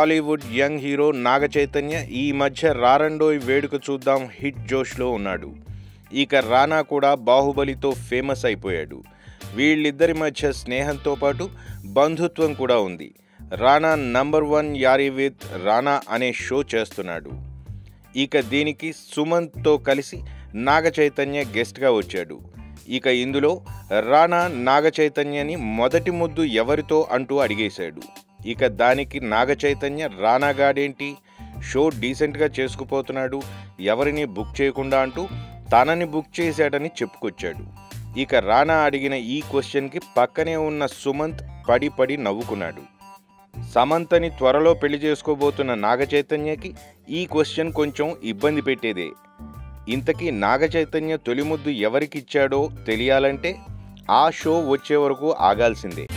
Tollywood young hero Naga Chaitanya ఈ మధ్య రారండోయ్ వేడుక చూద్దాం హిట్ జోష్లో ఉన్నాడు. ఇక రానా కూడా బాహుబలితో ఫేమస్ అయిపోయాడు. వీళ్ళిద్దరి మధ్య స్నేహంతో పాటు బంధుత్వం కూడా ఉంది. రానా #1 యారీ విత్ రానా అనే షో చేస్తున్నాడు. ఇక దీనికి సుమంత్తో కలిసి నాగ చైతన్య గెస్ట్గా వచ్చాడు. ఇక ఇందులో రానా నాగ చైతన్యని మొదటి ముద్దు ఎవరితో అంటూ అడిగేశాడు. ఇక దానికి నాగ చైతన్య రానాగాడేంటి షో డీసెంట్గా చేసుకుపోతున్నాడు, ఎవరిని బుక్ చేయకుండా అంటూ తనని బుక్ చేశాడని చెప్పుకొచ్చాడు. ఇక రానా అడిగిన ఈ క్వశ్చన్కి పక్కనే ఉన్న సుమంత్ పడి నవ్వుకున్నాడు. సమంతని త్వరలో పెళ్లి చేసుకోబోతున్న నాగ చైతన్యకి ఈ క్వశ్చన్ కొంచెం ఇబ్బంది పెట్టేదే. ఇంతకీ నాగ చైతన్య తొలి ముద్దు ఎవరికిచ్చాడో తెలియాలంటే ఆ షో వచ్చే వరకు ఆగాల్సిందే.